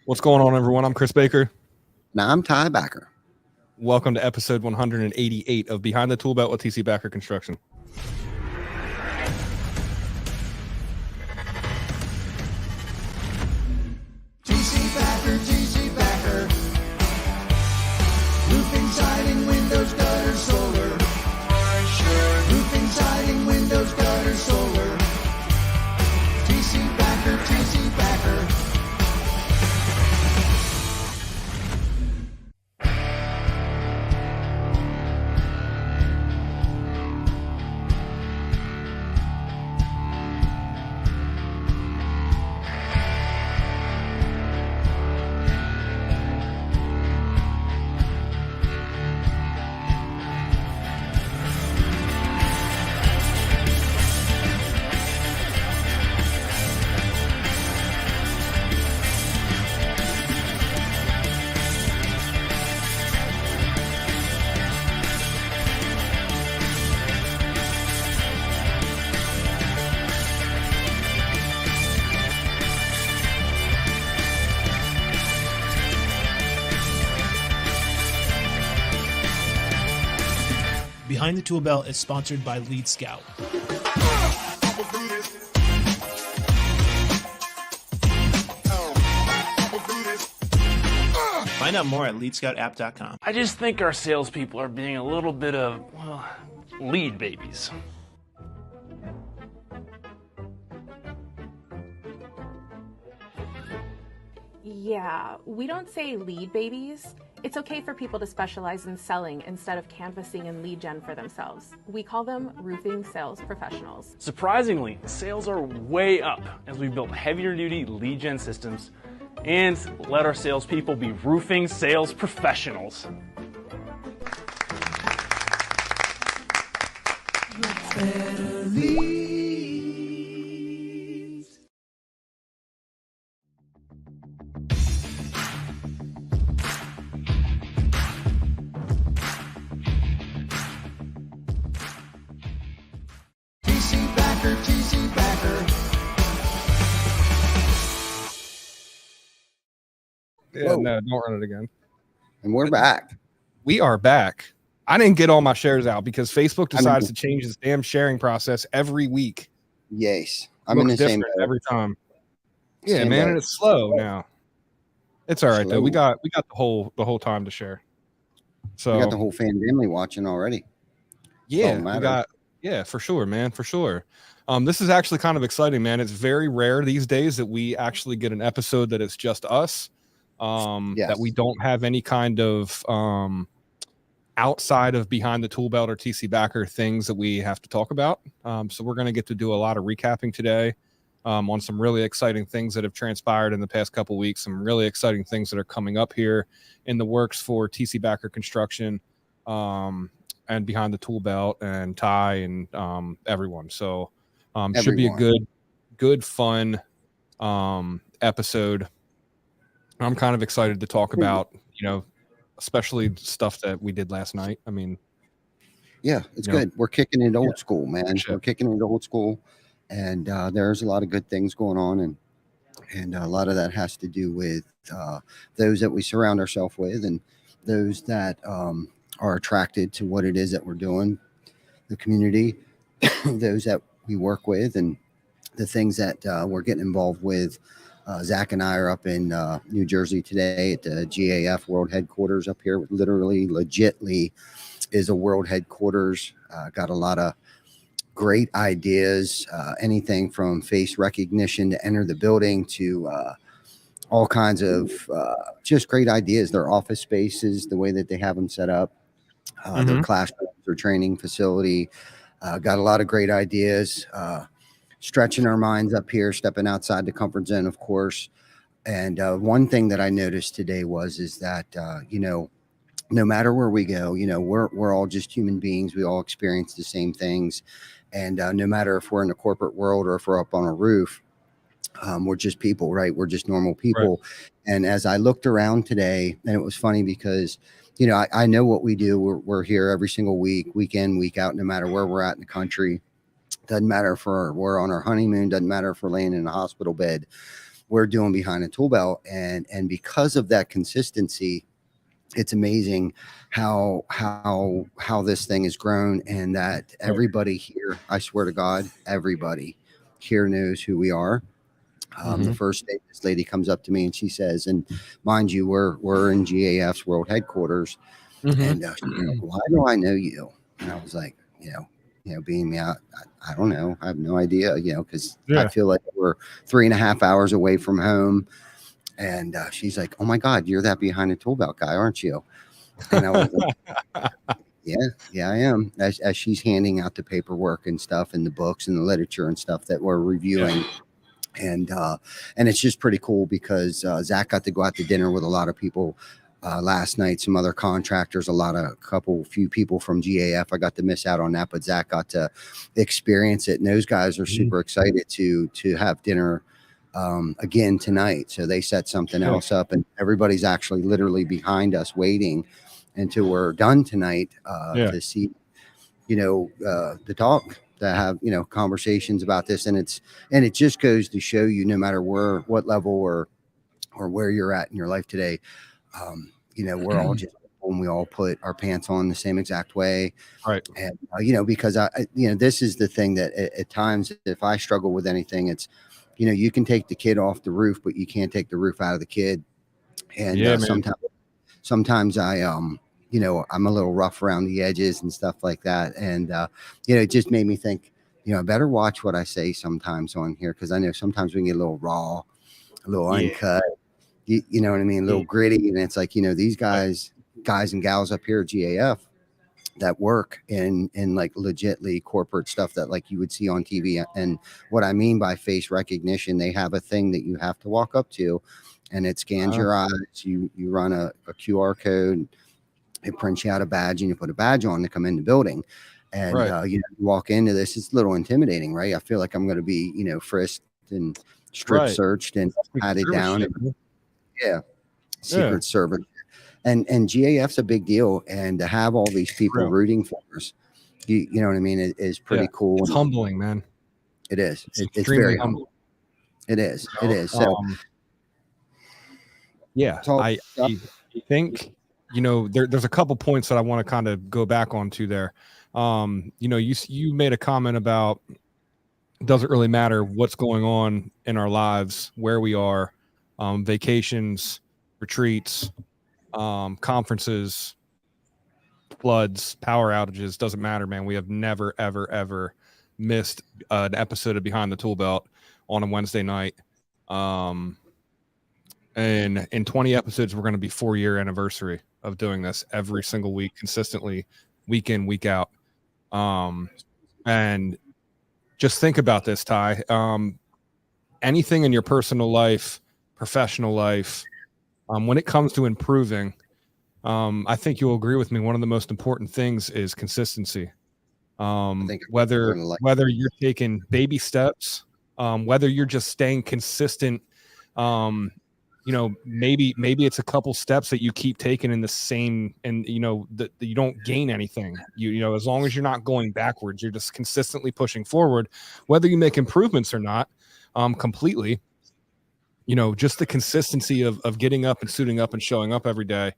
What's going on, everyone? I'm Chris Baker. Now I'm Ty Backer. Welcome to episode 188 of Behind the Tool Belt with TC Backer Construction. TC Backer. Roofing, siding, windows, gutters, solar. Roofing, siding, windows, gutters, solar. TC Backer. Behind the Tool Belt is sponsored by Lead Scout. Find out more at leadscoutapp.com. I just think our salespeople are being a little bit of, well, lead babies. Yeah, we don't say lead babies. It's okay for people to specialize in selling instead of canvassing and lead gen for themselves. We call them roofing sales professionals. Surprisingly, sales are way up as we built heavier duty lead gen systems and let our salespeople be roofing sales professionals. Better leaves. TC Backer. Yeah, Whoa. no, don't run it again. And we're back. We are back. I didn't get all my shares out because Facebook decides to change its damn sharing process every week. Yes. I'm in the Looks same different boat. every time. Yeah, Same man, boat. and it's slow now. It's all right though. Slow. We got the whole time to share. So We got the whole family watching already. yeah, all we matters. got for sure, man, for sure. This is actually kind of exciting, man. It's very rare these days that we actually get an episode that it's just us. Yes. That we don't have any kind of outside of Behind the Tool Belt or TC Backer things that we have to talk about. So we're going to get to do a lot of recapping today on some really exciting things that have transpired in the past couple weeks, some really exciting things that are coming up here in the works for TC Backer Construction and Behind the Tool Belt and Ty and everyone. So should be a good, fun episode. I'm kind of excited to talk about, especially stuff that we did last night. I mean, Yeah, it's good. We're kicking it old school, man. Sure. We're kicking it old school. And there's a lot of good things going on. And a lot of that has to do with those that we surround ourselves with and those that are attracted to what it is that we're doing, the community, those that we work with, and the things that we're getting involved with. Zach and I are up in New Jersey today at the GAF World Headquarters up here. Literally, legitly is a world headquarters. Got a lot of great ideas, anything from face recognition to enter the building to all kinds of just great ideas. Their office spaces, the way that they have them set up, their classrooms, their training facility. Got a lot of great ideas. Stretching our minds up here, stepping outside the comfort zone, of course. And one thing that I noticed today is that no matter where we go, we're all just human beings. We all experience the same things, and no matter if we're in the corporate world or if we're up on a roof, we're just people, right? We're just normal people. Right. And as I looked around today, and it was funny because I know what we do. We're here every single week, week in, week out, no matter where we're at in the country. Doesn't matter if we're on our honeymoon. Doesn't matter if we're laying in a hospital bed. we're doing behind the tool belt. And because of that consistency, it's amazing how this thing has grown, and that everybody here, I swear to God, everybody here knows who we are. The first day this lady comes up to me and she says, and mind you, we're in GAF's world headquarters, and she's like, why do I know you? And I was like, being me, I don't know, I have no idea, because I feel like we're 3.5 hours away from home. And she's like, oh my God, you're that behind the tool belt guy, aren't you? And I was like, yeah, I am. As she's handing out the paperwork and stuff, and the books and the literature and stuff that we're reviewing. And it's just pretty cool because Zach got to go out to dinner with a lot of people last night, some other contractors, few people from GAF. I got to miss out on that, but Zach got to experience it. And those guys are super excited to have dinner again tonight. So they set something else up, and everybody's actually literally behind us waiting until we're done tonight to see, the talk, to have, conversations about this. And it just goes to show you, no matter what level or where you're at in your life today, we're all just, when we all put our pants on the same exact way. Right. And, because this is the thing that at times, if I struggle with anything, it's, you can take the kid off the roof, but you can't take the roof out of the kid. And sometimes I, I'm a little rough around the edges and stuff like that. And, it just made me think, I better watch what I say sometimes on here, because I know sometimes we can get a little raw, a little uncut, you know what I mean? A little gritty. And it's like, these guys and gals up here at GAF that work in like legitly corporate stuff that like you would see on TV. And what I mean by face recognition, they have a thing that you have to walk up to, and it scans your eyes. You run a QR code, it prints you out a badge, and you put a badge on to come in the building. And you walk into this, it's a little intimidating, right? I feel like I'm going to be, frisked and strip searched and patted down. Secret Service. And GAF's a big deal, and to have all these people rooting for us, you know what I mean, it is pretty cool. It's humbling, man. It is. It's very humbling. It is. It is. So, I think, there's a couple points that I want to kind of go back onto there. You made a comment about it doesn't really matter what's going on in our lives, where we are, vacations, retreats, conferences, floods, power outages, doesn't matter, man. We have never, ever, ever missed an episode of Behind the Tool Belt on a Wednesday night. And in 20 episodes, we're going to be 4-year anniversary of doing this every single week, consistently, week in, week out. And just think about this, Ty. Anything in your personal life, professional life, when it comes to improving, I think you'll agree with me. One of the most important things is consistency. Whether you're taking baby steps, whether you're just staying consistent, maybe it's a couple steps that you keep taking in the same, and that you don't gain anything. As long as you're not going backwards, you're just consistently pushing forward, whether you make improvements or not, completely. Just the consistency of getting up and suiting up and showing up every day,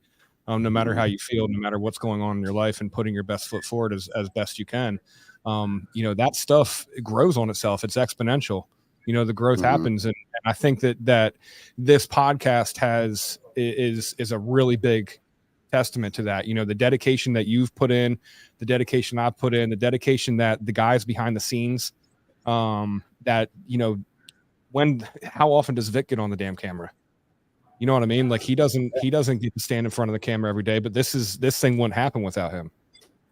no matter how you feel, no matter what's going on in your life, and putting your best foot forward as best you can. That stuff grows on itself. It's exponential. The growth happens. And I think that this podcast is a really big testament to that. The dedication that you've put in, the dedication I've put in, the dedication that the guys behind the scenes, that, how often does Vic get on the damn camera? You know what I mean? Like he doesn't get to stand in front of the camera every day, but this thing wouldn't happen without him.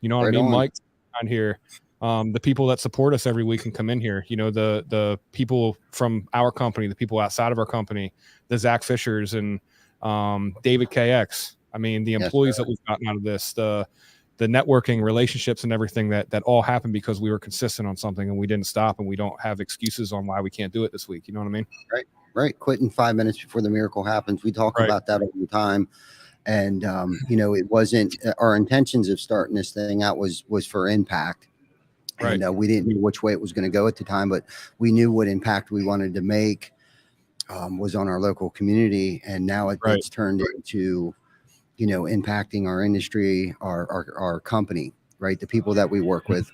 You know what I mean? Mike on here, the people that support us every week and come in here, the people from our company, the people outside of our company, the Zach Fishers and David KX. I mean, the employees that we've gotten out of this, the networking, relationships, and everything that all happened because we were consistent on something and we didn't stop, and we don't have excuses on why we can't do it this week. You know what I mean? Right. Quitting 5 minutes before the miracle happens. We talk about that all the time. And, it wasn't our intentions of starting this thing out was for impact. And we didn't know which way it was going to go at the time, but we knew what impact we wanted to make. was on our local community, and now Right. it's turned into, impacting our industry, our company, right? The people that we work with.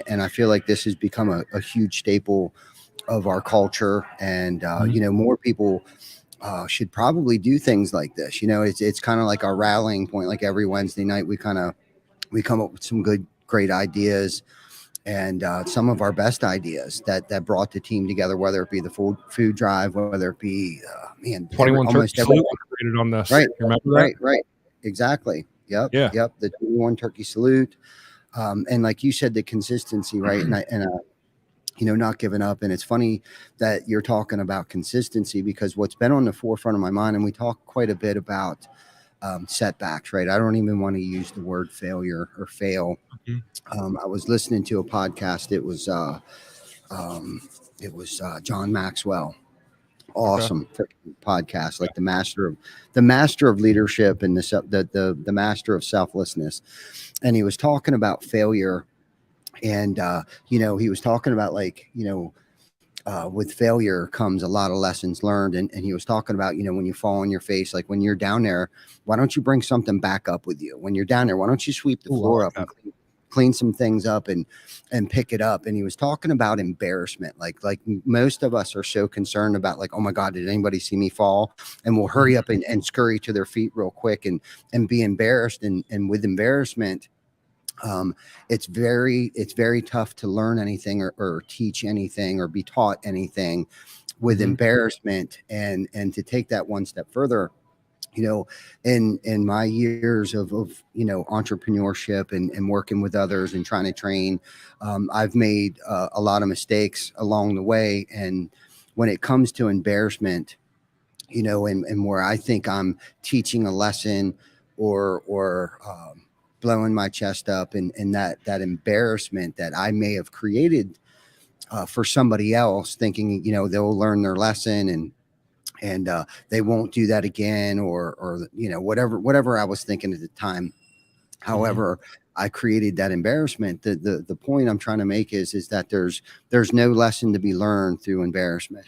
And I feel like this has become a huge staple of our culture. And, more people should probably do things like this. It's kind of like our rallying point. Like every Wednesday night, we come up with some great ideas, and some of our best ideas that brought the team together, whether it be the food drive, whether it be, 21 almost turkey every, salute created on this. right, You remember that? right, exactly. Yep. Yeah. Yep. The 21 turkey salute. And like you said, the consistency, right? And not giving up. And it's funny that you're talking about consistency, because what's been on the forefront of my mind, and we talk quite a bit about setbacks, right? I don't even want to use the word failure or fail. Mhm. I was listening to a podcast. It was John Maxwell. Awesome podcast, like the master of leadership, and the master of selflessness. And he was talking about failure, and he was talking about, like, with failure comes a lot of lessons learned. And he was talking about, when you fall on your face, like when you're down there, why don't you bring something back up with you? When you're down there, why don't you sweep the floor up and clean some things up and pick it up? And he was talking about embarrassment. Like most of us are so concerned about, like, oh my God, did anybody see me fall? And we'll hurry up and scurry to their feet real quick and be embarrassed. And with embarrassment, it's very tough to learn anything or teach anything or be taught anything with embarrassment. And to take that one step further, in my years of entrepreneurship and working with others and trying to train, I've made a lot of mistakes along the way. And when it comes to embarrassment, and where I think I'm teaching a lesson or blowing my chest up, and that embarrassment that I may have created for somebody else, thinking, they'll learn their lesson and they won't do that again, or whatever I was thinking at the time. However, I created that embarrassment. The point I'm trying to make is that there's no lesson to be learned through embarrassment,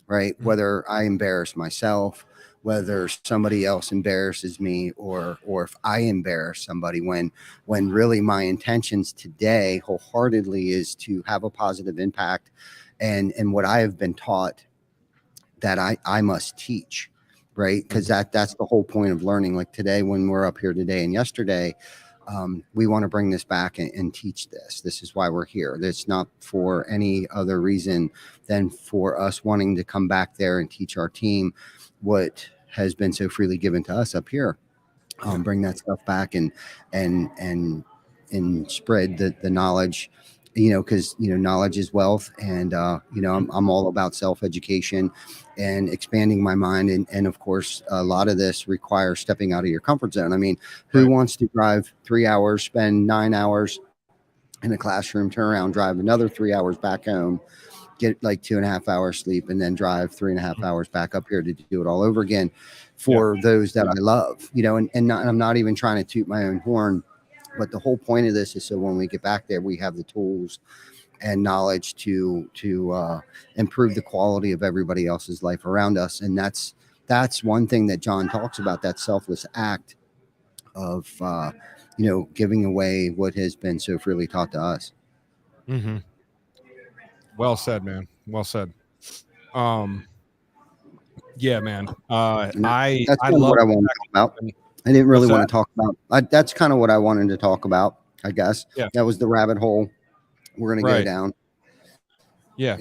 right? Whether I embarrass myself, whether somebody else embarrasses me, or if I embarrass somebody, when really my intentions today wholeheartedly is to have a positive impact, and what I have been taught that I must teach, right? Because that's the whole point of learning. Like today, when we're up here today and yesterday, we want to bring this back and teach this. This is why we're here. It's not for any other reason than for us wanting to come back there and teach our team what has been so freely given to us up here. Bring that stuff back and spread the knowledge, because knowledge is wealth. And I'm all about self-education and expanding my mind, and of course a lot of this requires stepping out of your comfort zone. I mean, who wants to drive 3 hours, spend 9 hours in a classroom, turn around, drive another 3 hours back home, get like 2.5 hours sleep, and then drive 3.5 hours back up here to do it all over again for those that I love, and I'm not even trying to toot my own horn, but the whole point of this is so when we get back there, we have the tools and knowledge to improve the quality of everybody else's life around us. And that's one thing that John talks about, that selfless act of giving away what has been so freely taught to us. Well said, man. Well said. Yeah, man. That's I kind of love what I wanted to talk about. I didn't really What's want to talk about. That's kind of what I wanted to talk about, I guess. Yeah. That was the rabbit hole we're going to go down. Yeah.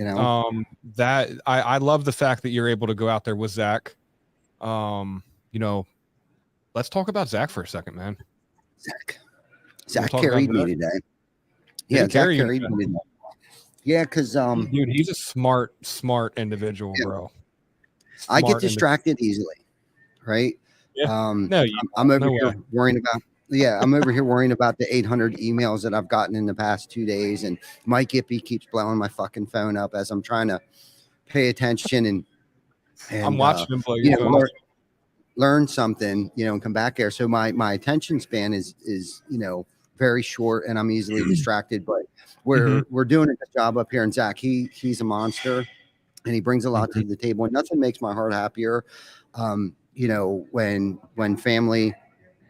That I love the fact that you're able to go out there with Zach. Let's talk about Zach for a second, man. Zach carried me today. Yeah, Zach carried me today. Yeah, because dude, he's a smart individual, bro. I get distracted easily, right? Yeah. I'm over here worrying about. Yeah, I'm over here worrying about the 800 emails that I've gotten in the past 2 days, and Mike Gippy keeps blowing my fucking phone up as I'm trying to pay attention and I'm watching him blow your phone. Learn something, and come back here. So my attention span is very short, and I'm easily distracted. But we're doing a good job up here, and Zach, he's a monster. and he brings a lot to the table, and nothing makes my heart happier. You know, when family,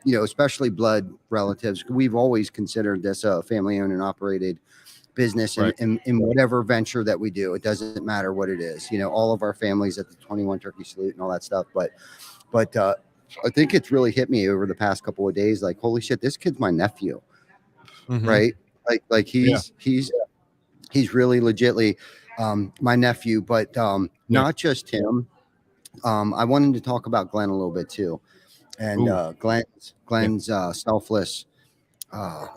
you know, especially blood relatives, we've always considered this a family owned and operated business Right. in whatever venture that we do. It doesn't matter what it is. You know, all of our families at the 21 Turkey Salute and all that stuff. But I think it's really hit me over the past couple of days. Like, holy shit, this kid's my nephew, right? Like Yeah. he's really legitly my nephew, but Yeah. not just him. I wanted to talk about Glenn a little bit too, and Glenn's selfless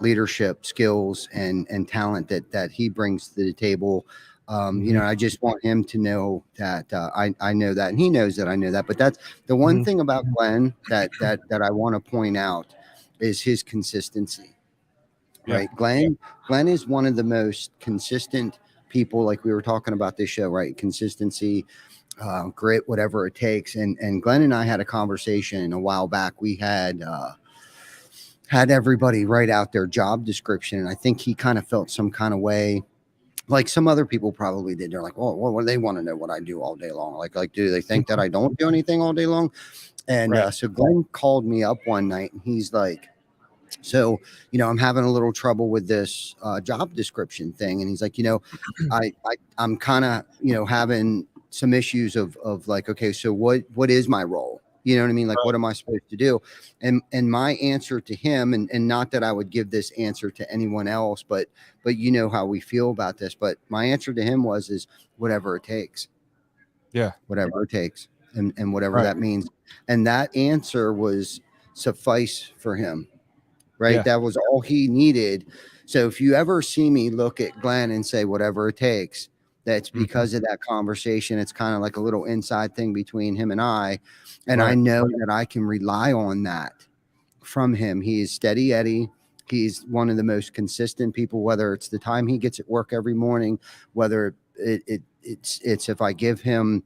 leadership skills and talent that he brings to the table. You know, I just want him to know that I know that, and he knows that I know that. But that's the one thing about Glenn that I want to point out is his consistency. Yeah. Right, Glenn is one of the most consistent people. Like we were talking about this show, right? Consistency, grit, whatever it takes. And Glenn and I had a conversation a while back. We had everybody write out their job description, and I think he kind of felt some kind of way, like some other people probably did. They're like, oh, well, they want to know what I do all day long. Like, do they think that I don't do anything all day long? And so Glenn called me up one night, and he's like, so, you know, I'm having a little trouble with this job description thing. And he's like, you know, I'm kind of, you know, having some issues of like, okay, so what is my role? You know what I mean? Like, what am I supposed to do? And my answer to him, and not that I would give this answer to anyone else, but you know how we feel about this. But my answer to him is whatever it takes. Yeah. Whatever it takes. And whatever that means. And that answer was suffice for him. Right. Yeah. That was all he needed. So if you ever see me look at Glenn and say, whatever it takes, that's because of that conversation. It's kind of like a little inside thing between him and I. And I know that I can rely on that from him. He is steady Eddie. He's one of the most consistent people, whether it's the time he gets at work every morning, whether it's if I give him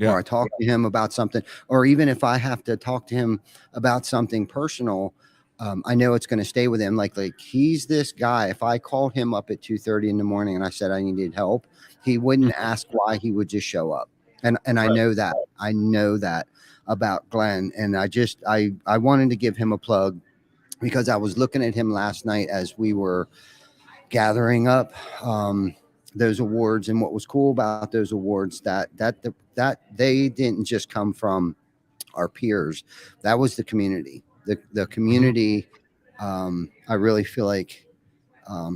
or I talk to him about something, or even if I have to talk to him about something personal, I know it's going to stay with him. Like he's this guy. If I called him up at 2:30 in the morning and I said I needed help, he wouldn't ask why. He would just show up. And I know that. I know that about Glenn. And I wanted to give him a plug because I was looking at him last night as we were gathering up those awards. And what was cool about those awards that they didn't just come from our peers. That was the community. The community, I really feel like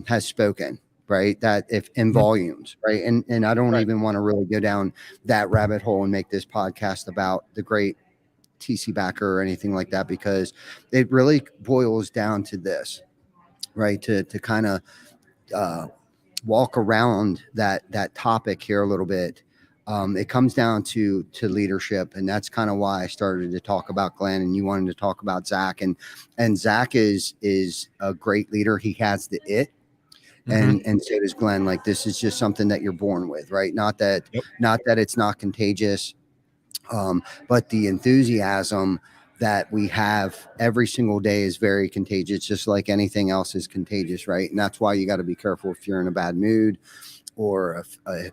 has spoken, right? That if in volumes, right? And I don't even want to really go down that rabbit hole and make this podcast about the great TC Backer or anything like that, because it really boils down to this, right? To kind of walk around that topic here a little bit. It comes down to leadership, and that's kind of why I started to talk about Glenn, and you wanted to talk about Zach, and Zach is a great leader. He has the it, and so does Glenn. Like, this is just something that you're born with, right? Not that it's not contagious, but the enthusiasm that we have every single day is very contagious, just like anything else is contagious, right? And that's why you got to be careful if you're in a bad mood, or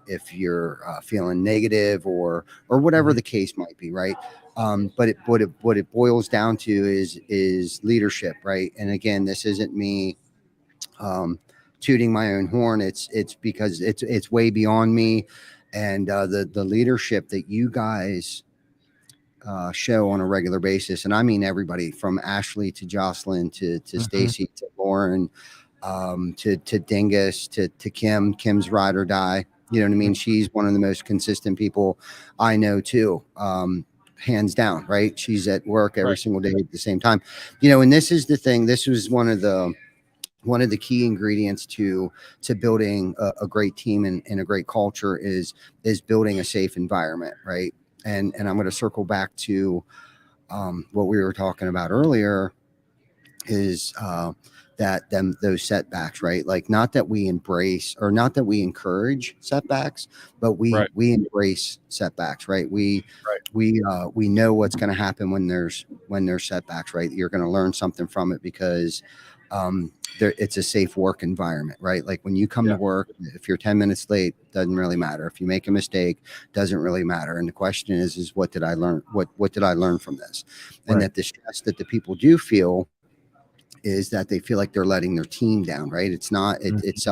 if you're feeling negative, or whatever the case might be, right? But what it boils down to is leadership, right? And again, this isn't me tooting my own horn. It's because it's way beyond me, and the leadership that you guys show on a regular basis, and I mean everybody from Ashley to Jocelyn to Stacy to Lauren, to Dingus to Kim's ride or die. You know what I mean? She's one of the most consistent people I know too. Hands down, right? She's at work every single day at the same time. You know, and this is the thing. This was one of the key ingredients to building a great team and a great culture is building a safe environment, right? And I'm going to circle back to what we were talking about earlier, is those setbacks, right? Like, not that we embrace or not that we encourage setbacks, but we embrace setbacks, right? We know what's going to happen when there's setbacks, right? You're going to learn something from it, because it's a safe work environment, right? Like when you come to work, if you're 10 minutes late, doesn't really matter. If you make a mistake, doesn't really matter. And the question is what did I learn? What did I learn from this? And that the stress that the people do feel is that they feel like they're letting their team down, right? It's not, it's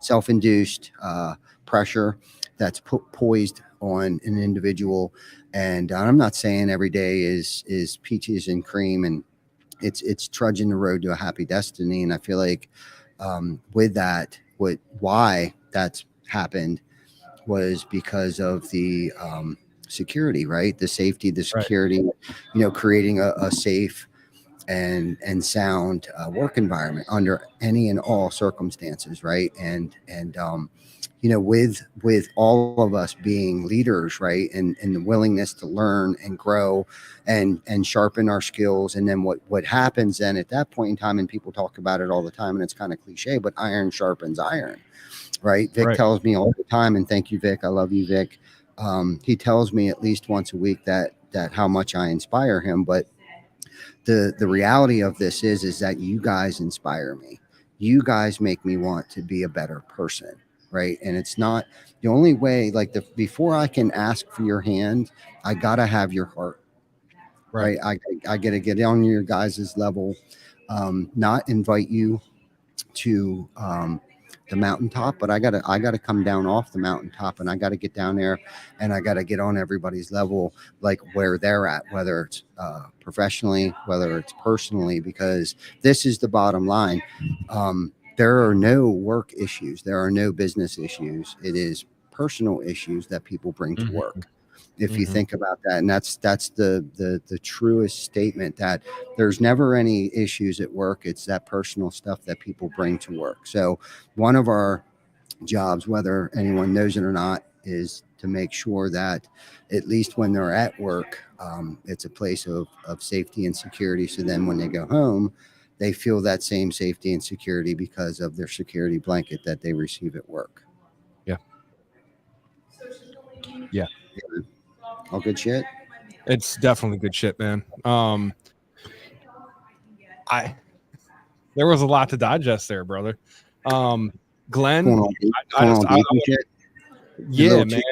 self-induced pressure that's poised on an individual. And I'm not saying every day is peaches and cream, and it's trudging the road to a happy destiny. And I feel like with that, why that's happened was because of the security, right? The safety, the security, creating a safe and sound work environment under any and all circumstances, right? And with all of us being leaders, right, and the willingness to learn and grow and sharpen our skills, and then what happens then at that point in time, and people talk about it all the time, and it's kind of cliche, but iron sharpens iron, right? Vic tells me all the time, and thank you, Vic. I love you, Vic. He tells me at least once a week that how much I inspire him, but the reality of this is that you guys inspire me. You guys make me want to be a better person, right? And it's not the only way. Like before I can ask for your hand, I gotta have your heart, right? I gotta get on your guys' level, not invite you to the mountaintop, but I gotta come down off the mountaintop, and I gotta get down there, and I gotta get on everybody's level, like where they're at, whether it's professionally, whether it's personally, because this is the bottom line. There are no work issues, there are no business issues. It is personal issues that people bring to work. If you think about that, and that's the truest statement, that there's never any issues at work. It's that personal stuff that people bring to work. So one of our jobs, whether anyone knows it or not, is to make sure that at least when they're at work, it's a place of safety and security. So then when they go home, they feel that same safety and security because of their security blanket that they receive at work. Yeah. All good shit. It's definitely good shit, man. There was a lot to digest there, brother. Glenn, yeah, man.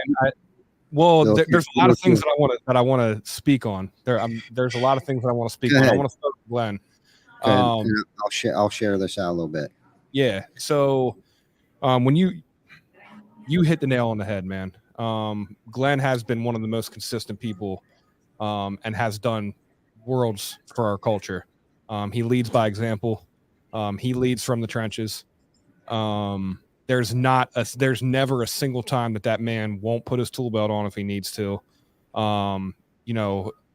There's a lot of things that I want to speak on. There's a lot of things that I want to speak on. I want to start with Glenn. I'll share this out a little bit. Yeah. So, when you hit the nail on the head, man. Glenn has been one of the most consistent people, and has done worlds for our culture. He leads by example. He leads from the trenches. There's never a single time that man won't put his tool belt on if he needs to.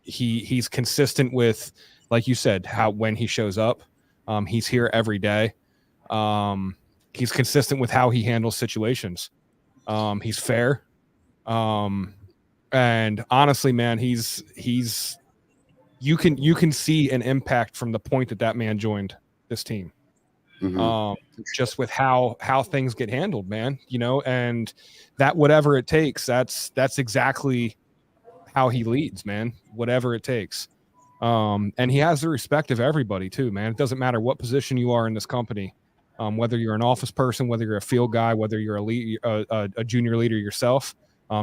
He's consistent with, like you said, when he shows up. He's here every day. He's consistent with how he handles situations. He's fair. And honestly, man, you can see an impact from the point that man joined this team. Just with how things get handled, man, and that whatever it takes, that's exactly how he leads, man, whatever it takes. And he has the respect of everybody too, man. It doesn't matter what position you are in this company, whether you're an office person, whether you're a field guy, whether you're a junior leader yourself, he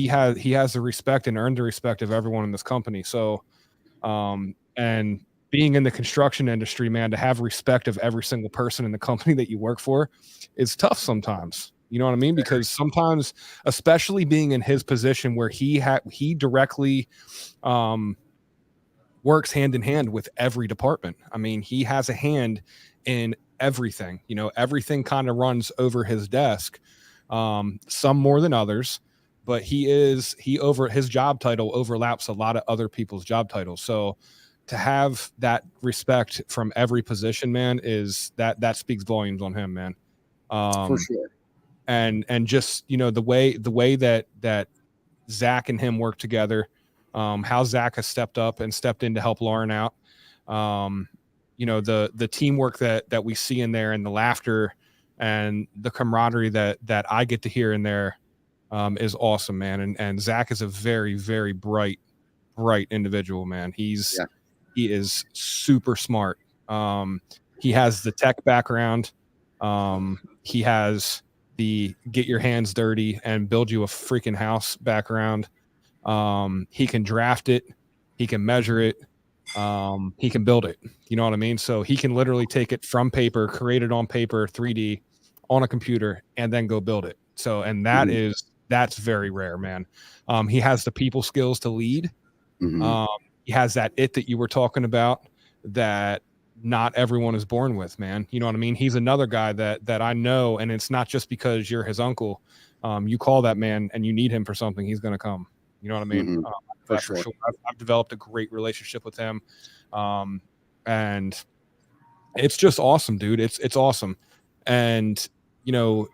has the respect and earned the respect of everyone in this company. So, and being in the construction industry, man, to have respect of every single person in the company that you work for is tough sometimes. You know what I mean? Because sometimes, especially being in his position where he directly works hand in hand with every department. I mean, he has a hand in everything. Everything kind of runs over his desk. Some more than others, but his job title overlaps a lot of other people's job titles. So to have that respect from every position, man, is that speaks volumes on him, man. For sure. And just, the way that Zach and him work together, how Zach has stepped up and stepped in to help Lauren out. The teamwork that we see in there, and the laughter and the camaraderie that I get to hear in there, is awesome, man. And Zach is a very, very bright individual, man. He is super smart. He has the tech background. He has the get your hands dirty and build you a freaking house background. He can draft it. He can measure it. He can build it. You know what I mean? So he can literally take it from paper, create it on paper, 3D on a computer, and then go build it. So, and that's very rare, man. He has the people skills to lead. He has that that you were talking about that not everyone is born with, man. You know what I mean? He's another guy that I know, and it's not just because you're his uncle. You call that man and you need him for something, he's going to come. You know what I mean? For For sure. I've developed a great relationship with him. And it's just awesome, dude. It's awesome. And, you know,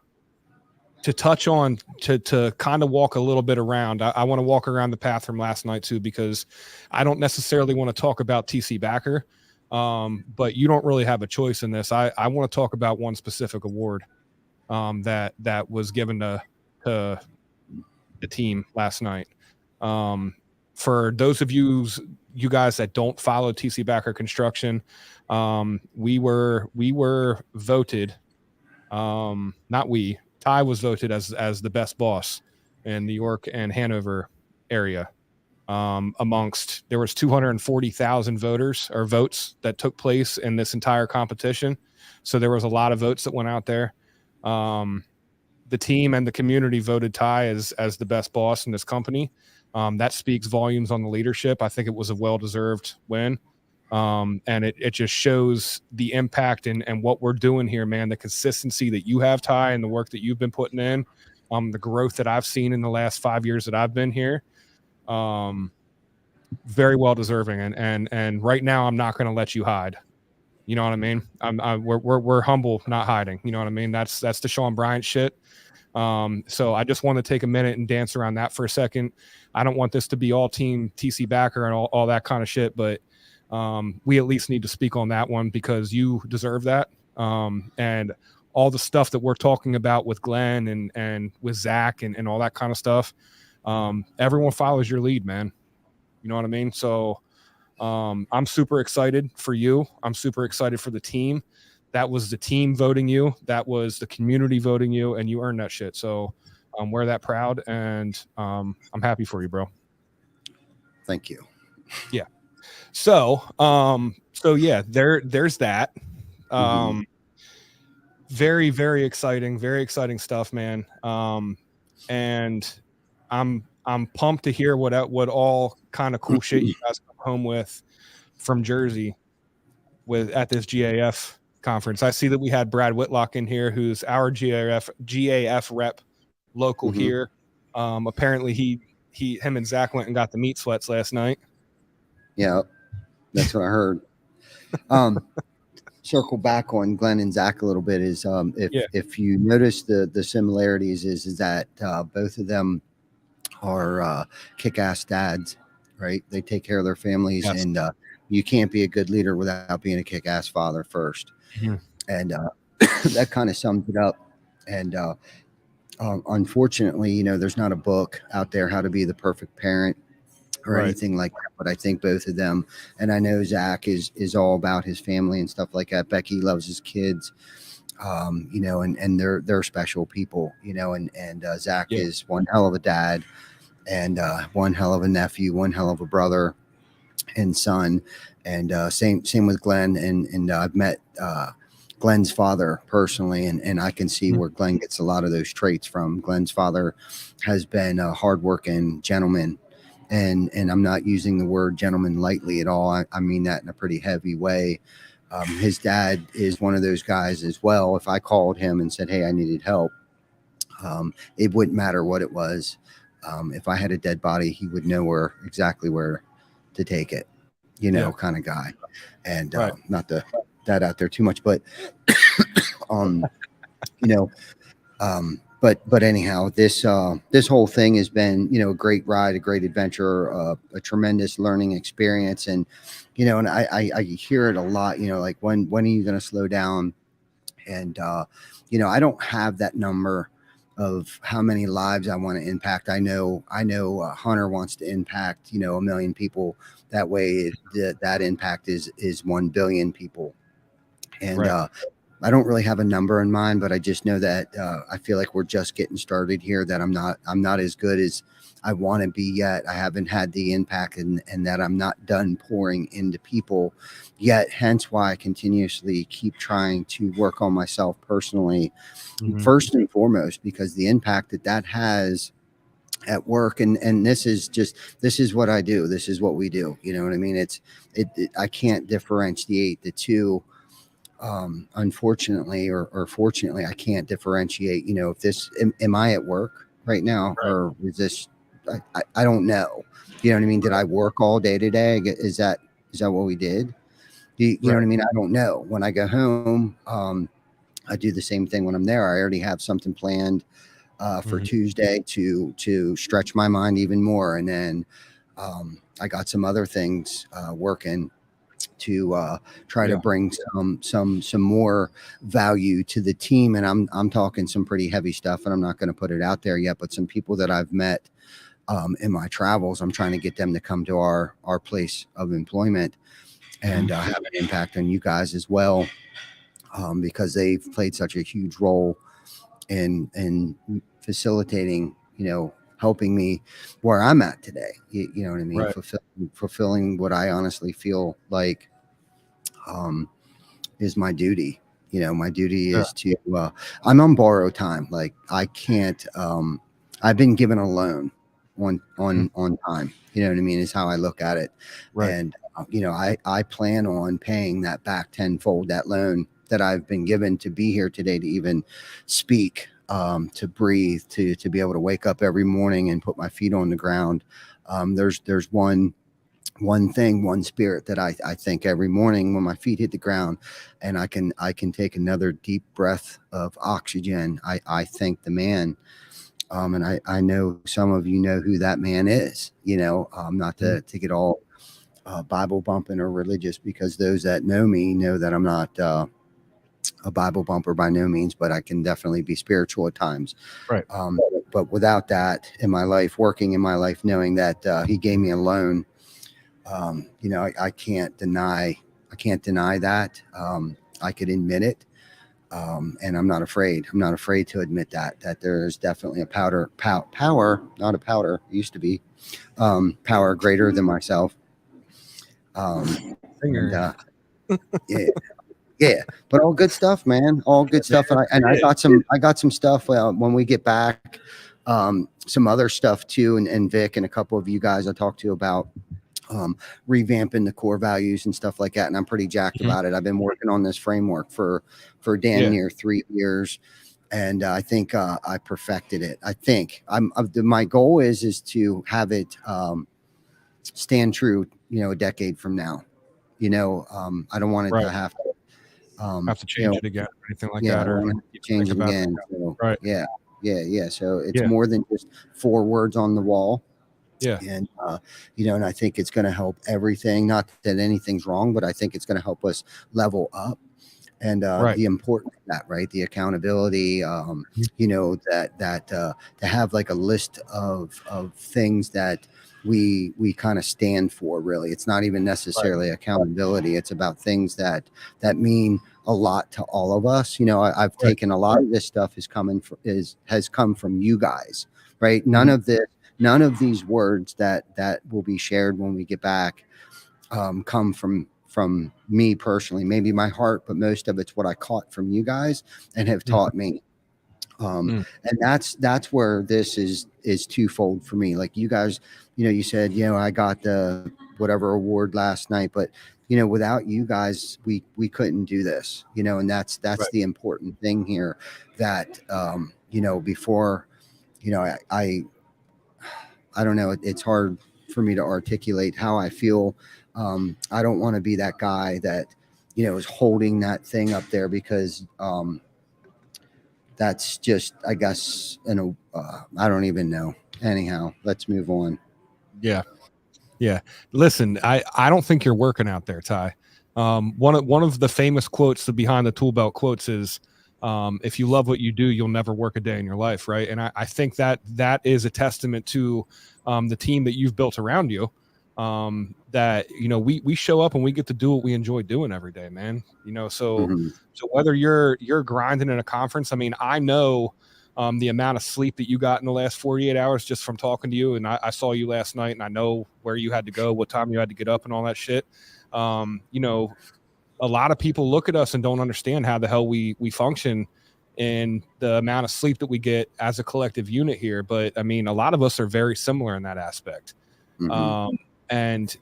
to touch on, to kind of walk a little bit around, I want to walk around the path from last night too, because I don't necessarily want to talk about TC Backer. But you don't really have a choice in this. I want to talk about one specific award that was given to the team last night. For those of you guys that don't follow TC Backer Construction, we were voted. Not we. Ty was voted as the best boss in New York and Hanover area. Amongst there was 240,000 voters or votes that took place in this entire competition. So there was a lot of votes that went out there. The team and the community voted Ty as the best boss in this company. That speaks volumes on the leadership. I think it was a well-deserved win. And it just shows the impact and what we're doing here, man, the consistency that you have, Ty, and the work that you've been putting in, the growth that I've seen in the last 5 years that I've been here. Very well deserving. And right now I'm not going to let you hide. You know what I mean? We're humble, not hiding. You know what I mean? That's the Sean Bryant shit. So I just want to take a minute and dance around that for a second. I don't want this to be all team TC Backer and all that kind of shit, but we at least need to speak on that one because you deserve that. And all the stuff that we're talking about with Glenn and with Zach and all that kind of stuff. Everyone follows your lead, man. You know what I mean? So I'm super excited for you. I'm super excited for the team. That was the team voting you. That was the community voting you, and you earned that shit. So wear that proud, and I'm happy for you, bro. Thank you. Yeah. So yeah, there's that. Very, very exciting stuff, man. And I'm pumped to hear what all kind of cool shit you guys come home with from Jersey at this GAF conference. I see that we had Brad Whitlock in here, who's our GAF rep local here. Apparently him and Zach went and got the meat sweats last night. Yeah, that's what I heard. Circle back on Glenn and Zach a little bit is if you notice the similarities is that both of them are kick-ass dads, right? They take care of their families, yes. And you can't be a good leader without being a kick-ass father first. And that kind of sums it up. And unfortunately, you know, there's not a book out there how to be the perfect parent or anything like that. But I think both of them, and I know Zach is all about his family and stuff like that. Becky loves his kids, you know, and they're special people, you know, and Zach is one hell of a dad and one hell of a nephew, one hell of a brother and son. And same with Glenn. And I've met Glenn's father personally, and I can see where Glenn gets a lot of those traits from. Glenn's father has been a hardworking gentleman. And I'm not using the word gentleman lightly at all. I mean that in a pretty heavy way. His dad is one of those guys as well. If I called him and said, hey, I needed help, it wouldn't matter what it was. If I had a dead body, he would know exactly where to take it, you know, kind of guy. And not to that out there too much, but, you know, but anyhow, this whole thing has been, you know, a great ride, a great adventure, a tremendous learning experience. And, you know, and I hear it a lot, you know, like when are you going to slow down? And, you know, I don't have that number of how many lives I want to impact. I know Hunter wants to impact, you know, 1 million people. That way that impact is 1 billion people, And Right. I don't really have a number in mind, but I just know that I feel like we're just getting started here, that I'm not as good as I want to be yet. I haven't had the impact, and that I'm not done pouring into people yet. Hence why I continuously keep trying to work on myself personally, Mhm. first and foremost, because the impact that has at work, and this is what I do. This is what we do. You know what I mean? I can't differentiate the two. Unfortunately or fortunately, I can't differentiate, if this, am I at work right now, Right. or is this, I don't know. You know what I mean? Did I work all day today? Is that what we did? You know what I mean? I don't know. When I go home, I do the same thing when I'm there. I already have something planned for Mhm. Tuesday to stretch my mind even more. And then I got some other things working to try to Yeah. bring some more value to the team. And I'm talking some pretty heavy stuff, and I'm not going to put it out there yet, but some people that I've met in my travels, I'm trying to get them to come to our place of employment and have an impact on you guys as well, because they've played such a huge role in facilitating, helping me where I'm at today. You know what I mean? Right. Fulfilling what I honestly feel like is my duty. My duty Yeah. is to, I'm on borrowed time. Like I can't, I've been given a loan Mhm. on time. You know what I mean? Is how I look at it. Right. And, I plan on paying that back tenfold, that loan that I've been given to be here today, to even speak, to breathe, to be able to wake up every morning and put my feet on the ground. There's one thing, one spirit that I think every morning when my feet hit the ground and I can take another deep breath of oxygen. I thank the man. And I know some of you know who that man is, not Mhm. to get all Bible bumping or religious, because those that know me know that I'm not a Bible bumper by no means, but I can definitely be spiritual at times. Right. But without that in my life, working in my life, knowing that he gave me a loan, I can't deny that. I could admit it. And I'm not afraid. I'm not afraid to admit that there is definitely a power, not a powder, it used to be, power greater than myself. And Singer. yeah, yeah, but all good stuff, man. All good stuff. And I got some stuff when we get back. Some other stuff too, and Vic and a couple of you guys I talked to about revamping the core values and stuff like that. And I'm pretty jacked Mhm. about it. I've been working on this framework for damn Yeah. near 3 years. And I think I perfected it. I think my goal is to have it stand true, a decade from now. I don't want it to Right. have to, Have to change it again or anything like yeah, I that, don't or want to even change think it about it. again. So Right. yeah. So it's Yeah. more than just 4 words on the wall. Yeah. And and I think it's going to help everything. Not that anything's wrong, but I think it's going to help us level up. And Right. the importance of that, right? The accountability, Mhm. that to have like a list of things that we kind of stand for. Really, it's not even Right. necessarily accountability. It's about things that mean a lot to all of us. I've Right. taken a lot of this stuff has come from you guys, right? Mhm. None of these words that will be shared when we get back come from me personally. Maybe my heart, but most of it's what I caught from you guys and have Mhm. taught me. Mm. And that's where this is twofold for me. Like you guys, you said, I got the whatever award last night, but without you guys, we couldn't do this, and that's Right. the important thing here, that before, I don't know, it's hard for me to articulate how I feel. I don't want to be that guy that is holding that thing up there, because that's just, I guess, I don't even know. Anyhow, let's move on. Yeah. Yeah. Listen, I don't think you're working out there, Ty. One of the famous quotes, the behind the tool belt quotes, is if you love what you do, you'll never work a day in your life, right? And I think that is a testament to the team that you've built around you. that, you know, we show up and we get to do what we enjoy doing every day, man. You know, so Mhm. so whether you're grinding in a conference, I mean, I know the amount of sleep that you got in the last 48 hours just from talking to you, and I saw you last night, and I know where you had to go, what time you had to get up, and all that shit. You know, a lot of people look at us and don't understand how the hell we function and the amount of sleep that we get as a collective unit here. But I mean, a lot of us are very similar in that aspect. Mhm. And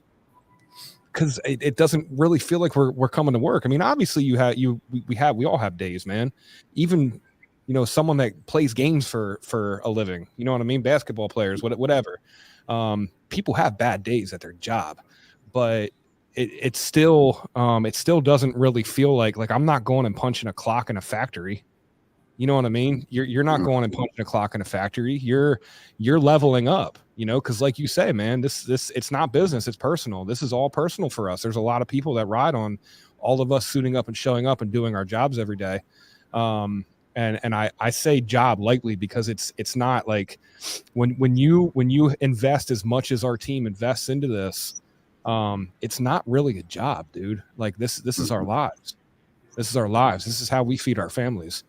because it doesn't really feel like we're coming to work. I mean, obviously we all have days, man. Even, you know, someone that plays games for a living, you know what I mean? Basketball players, whatever. People have bad days at their job, but it still doesn't really feel like I'm not going and punching a clock in a factory. You know what I mean? You're not Mhm. going and punching a clock in a factory. You're leveling up, you know, because like you say, man, this it's not business, it's personal. This is all personal for us. There's a lot of people that ride on all of us suiting up and showing up and doing our jobs every day. And I say job lightly because it's not like when you invest as much as our team invests into this, it's not really a job, dude. Like this is our Mhm. lives. This is our lives. This is how we feed our families.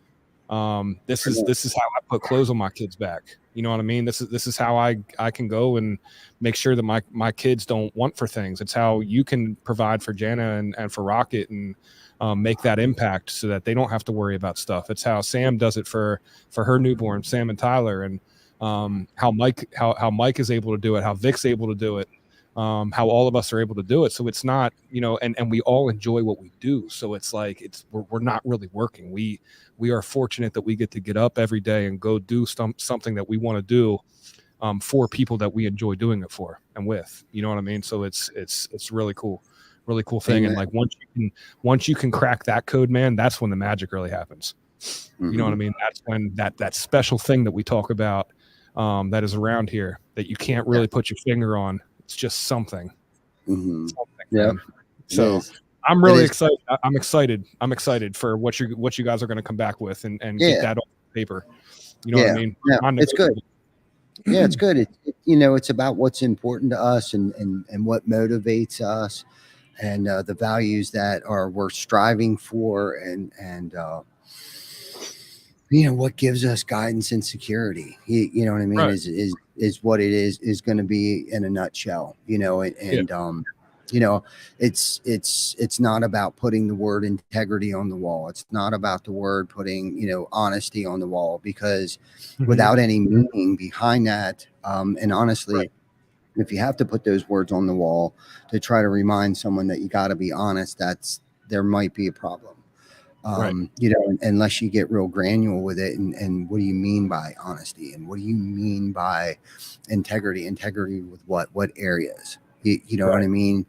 This is how I put clothes on my kids' back. You know what I mean? This is how I can go and make sure that my kids don't want for things. It's how you can provide for Jana and for Rocket and make that impact so that they don't have to worry about stuff. It's how Sam does it for her newborn, Sam and Tyler, and how Mike is able to do it, how Vic's able to do it, how all of us are able to do it. So it's not, you know, and we all enjoy what we do. So it's like we're not really working. We are fortunate that we get up every day and go do something that we want to do for people that we enjoy doing it for and with. You know what I mean? So it's really cool thing. And Amen. like once you can crack that code, man, that's when the magic really happens. You know what I Mhm. mean? That's when that special thing that we talk about that is around here that you can't really put your finger on. It's just something, Mhm. Yep. man. It So is. I'm It really is. excited. I'm excited. I'm excited for what you guys are going to come back with and get Yeah. that on paper. You know what I Yeah. mean? Yeah. It's good. Non-negotiable. Yeah, it's good. You know, it's about what's important to us and what motivates us and the values that are worth striving for and you know what gives us guidance and security. You know what I mean? Right. Is what it is going to be in a nutshell. You know, Yeah. and you know, it's not about putting the word integrity on the wall. It's not about the word putting, you know, honesty on the wall, because Mhm. without any meaning behind that, and Right. honestly, if you have to put those words on the wall to try to remind someone that you got to be honest, there might be a problem. Right. You know, unless you get real granular with it. And what do you mean by honesty? And what do you mean by integrity? Integrity with what areas? You know what Right. I mean?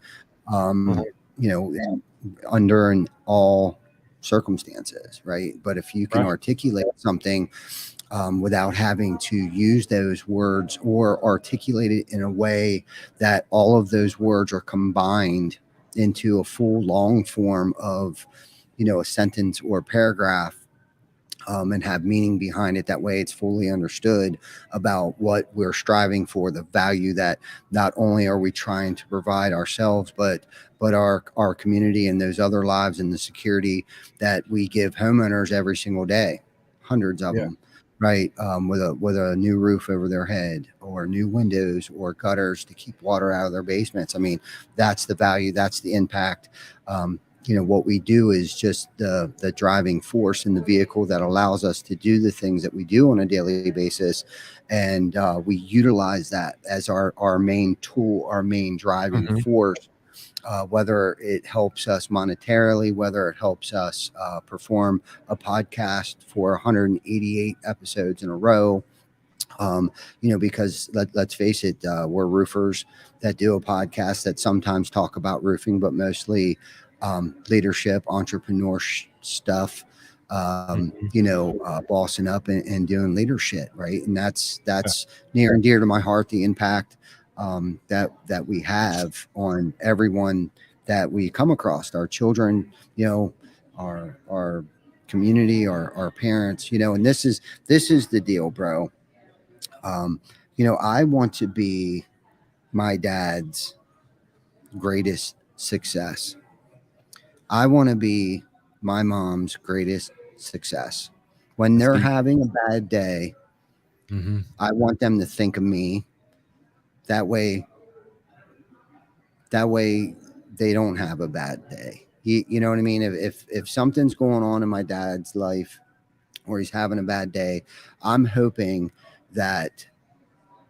Mhm. You know, under in all circumstances, right? But if you can Right. articulate something without having to use those words or articulate it in a way that all of those words are combined into a full long form of, you know, a sentence or a paragraph, and have meaning behind it. That way it's fully understood about what we're striving for, the value that not only are we trying to provide ourselves, but our community and those other lives, and the security that we give homeowners every single day, hundreds of Yeah. them, right? With a new roof over their head, or new windows, or gutters to keep water out of their basements. I mean, that's the value, that's the impact. You know, what we do is just the driving force in the vehicle that allows us to do the things that we do on a daily basis, and we utilize that as our main tool, our main driving Mhm. force. Whether it helps us monetarily, whether it helps us perform a podcast for 188 episodes in a row, you know, because let's face it, we're roofers that do a podcast that sometimes talk about roofing, but mostly leadership, entrepreneur stuff. Mhm. You know, bossing up and doing leadership, right? And Yeah. that's near and dear to my heart. The impact that we have on everyone that we come across, our children, you know, our community, our parents, you know. And this is the deal, bro. um, you know, I want to be my dad's greatest success. I want to be my mom's greatest success. When That's they're deep. having a bad day, Mm-hmm. I want them to think of me. That way, that way they don't have a bad day. You know what I mean? If something's going on in my dad's life or he's having a bad day, I'm hoping that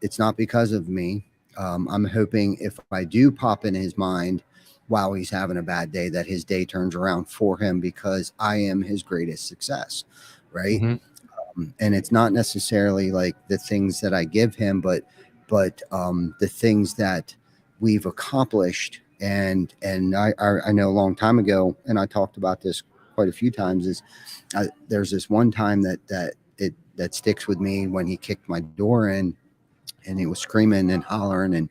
it's not because of me. I'm hoping if I do pop in his mind while he's having a bad day, that his day turns around for him because I am his greatest success, right? Mm-hmm. And it's not necessarily like the things that I give him, but the things that we've accomplished. And I know a long time ago, and I talked about this quite a few times. There's this one time that sticks with me when he kicked my door in, and he was screaming and hollering,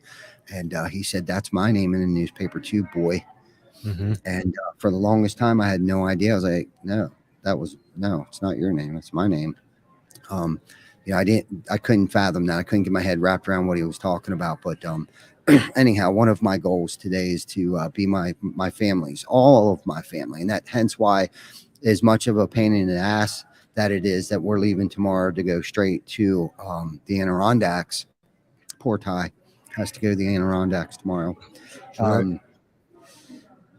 and he said, "That's my name in the newspaper too, boy." Mm-hmm. And for the longest time, I had no idea. I was like, "No, it's not your name. It's my name." Um, I couldn't fathom that. I couldn't get my head wrapped around what he was talking about. But anyhow, one of my goals today is to be my family's, all of my family, and that hence why, as much of a pain in the ass that it is that we're leaving tomorrow to go straight to the Adirondacks. Poor Ty has to go to the Adirondacks tomorrow. Right.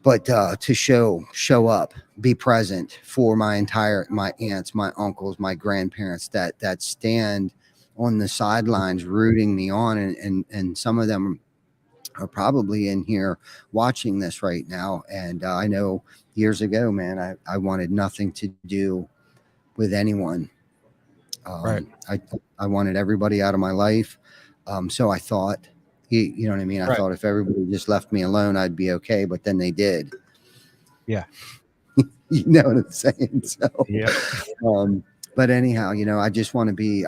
But to show up, be present for my aunts, my uncles, my grandparents that stand on the sidelines rooting me on, and some of them are probably in here watching this right now. And I know years ago, man, I wanted nothing to do with anyone. Right. I wanted everybody out of my life. So I thought, you know what I mean? I Right. thought if everybody just left me alone, I'd be okay. But then they did. Yeah. You know what I'm saying? So, Yep. but anyhow, I just want to be,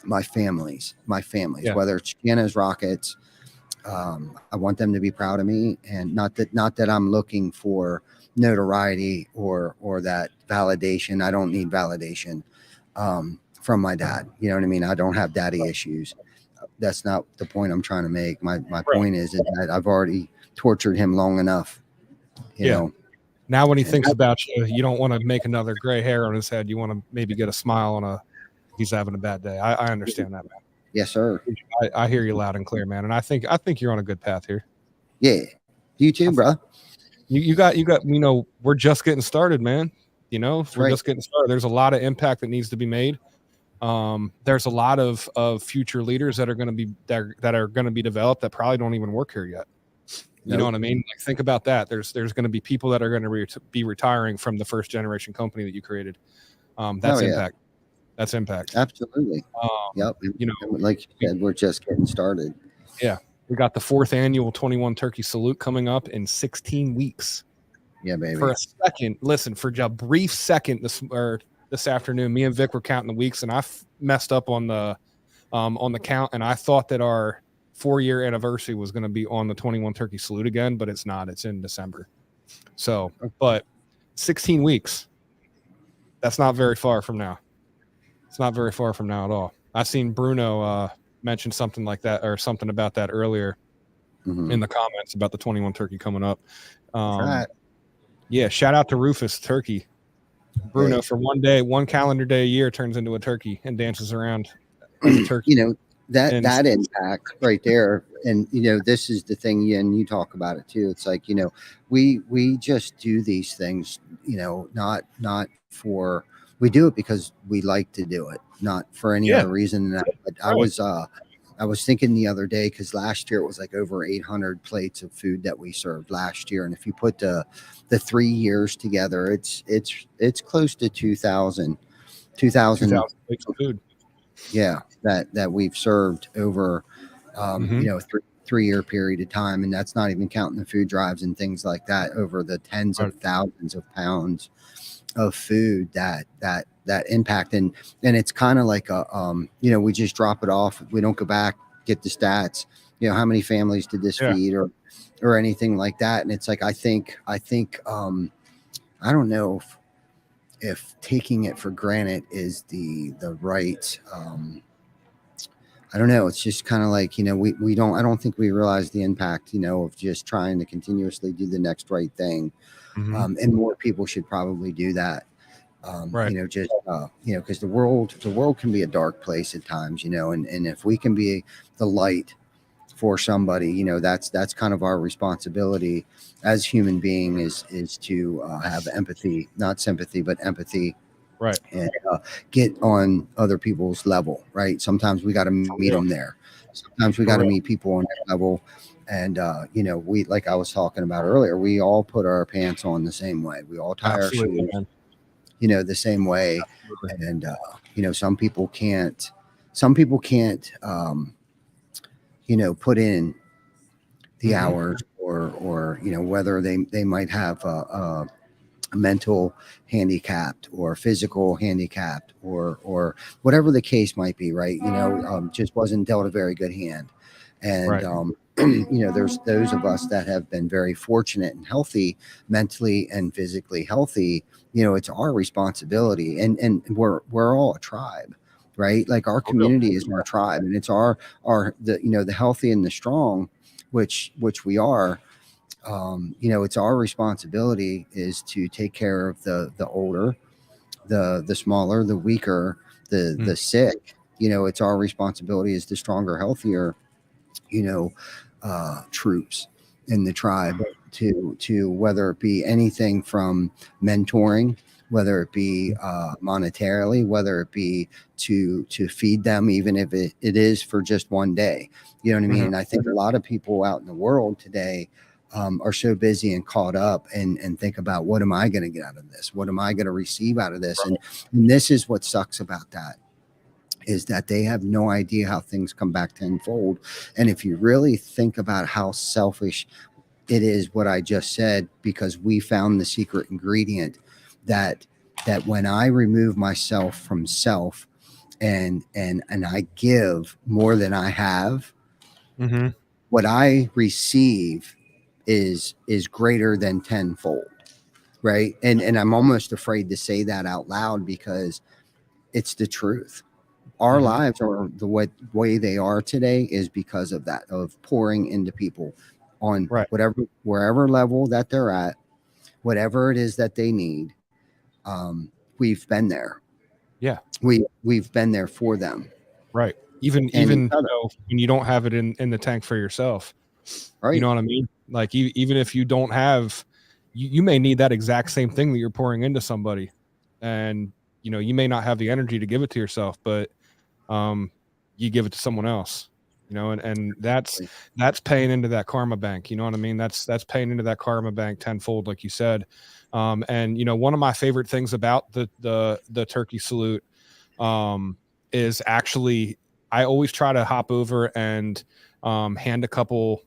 my families, Yeah. whether it's Chicanos, Rockets. I want them to be proud of me, and not that I'm looking for notoriety or that validation. I don't need validation from my dad. You know what I mean? I don't have daddy issues. That's not the point I'm trying to make. My point is that I've already tortured him long enough. You Yeah. know. Now, when he And thinks about you, you don't want to make another gray hair on his head. You want to maybe get a smile on if he's having a bad day. I understand that, man. Yes, sir. I hear you loud and clear, man. And I think you're on a good path here. Yeah. You too, bro. You got, we're just getting started, man. We're right. just getting started. There's a lot of impact that needs to be made. There's a lot of future leaders that are going to be that are going to be developed that probably don't even work here yet. You know what I mean? Like, think about that. There's going to be people that are going to be retiring from the first generation company that you created. That's impact. That's impact. Absolutely. Yep. Like you said, we're just getting started. Yeah. We got the 4th annual 21 Turkey Salute coming up in 16 weeks. Yeah, baby. For a second, listen, for a brief second this afternoon, me and Vic were counting the weeks, and I messed up on the count, and I thought that our 4-year anniversary was going to be on the 21 Turkey Salute again, but it's not. It's in December. So, but 16 weeks. That's not very far from now. It's not very far from now at all. I've seen Bruno mention something like that or something about that earlier in the comments about the 21 Turkey coming up. Right. Yeah, shout out to Rufus Turkey. Bruno, for one calendar day a year, turns into a turkey and dances around as a turkey. That impact right there. And this is the thing, and you talk about it too. It's like, we just do these things, not for, we do it because we like to do it, not for any other reason than that. But I was thinking the other day, because last year it was like over 800 plates of food that we served last year, and if you put the 3 years together, it's close to 2,000 plates of food. Yeah, that we've served over three-year period of time, and that's not even counting the food drives and things like that, over the tens of thousands of pounds of food that impact. And it's kind of like we just drop it off. We don't go back, get the stats, how many families did this feed or anything like that. And it's like, I think I don't know if taking it for granted is the right I don't know. It's just kind of like, I don't think we realize the impact, of just trying to continuously do the next right thing. Mhm. And more people should probably do that. Right. Because the world can be a dark place at times, and if we can be the light for somebody, that's kind of our responsibility as human being is to have empathy, not sympathy, but empathy, Right. and get on other people's level, right? Sometimes we got to meet real. them there. Sometimes we For got to real. meet people on that level. And, we, like I was talking about earlier, we all put our pants on the same way. We all tie our Absolutely, shoes, man. the same way. Absolutely. And, some people can't, put in the Mhm. hours or, whether they might have a mental handicapped or physical handicapped or whatever the case might be, right? Just wasn't dealt a very good hand. And Right. there's those of us that have been very fortunate and healthy, mentally and physically healthy. It's our responsibility, and we're all a tribe, right? Like our For real. community is our tribe, and it's the healthy and the strong, which we are. It's our responsibility is to take care of the older, the smaller, the weaker, the Mm. the sick. It's our responsibility as the stronger, healthier, you know, troops in the tribe to whether it be anything from mentoring, whether it be monetarily, whether it be to feed them, even if it is for just one day. You know what I mean? Mhm. And I think a lot of people out in the world today are so busy and caught up and think about, what am I going to get out of this? What am I going to receive out of this? And this is what sucks about that, is that they have no idea how things come back tenfold. And if you really think about how selfish it is, what I just said, because we found the secret ingredient, that when I remove myself from self and I give more than I have, Mhm. what I receive is greater than tenfold. Right. And I'm almost afraid to say that out loud, because it's the truth. Our Mhm. lives are the way they are today is because of that, of pouring into people on Right. wherever level that they're at, whatever it is that they need. We've been there. Yeah. We've been there for them Right. Even and each even other. when you don't have it in the tank for yourself. You Right. know what I mean? Like even if you don't have, you may need that exact same thing that you're pouring into somebody, and you may not have the energy to give it to yourself, but um, you give it to someone else. And that's paying into that karma bank. You know what I mean? That's paying into that karma bank tenfold, like you said. And one of my favorite things about the turkey salute is actually, I always try to hop over and hand a couple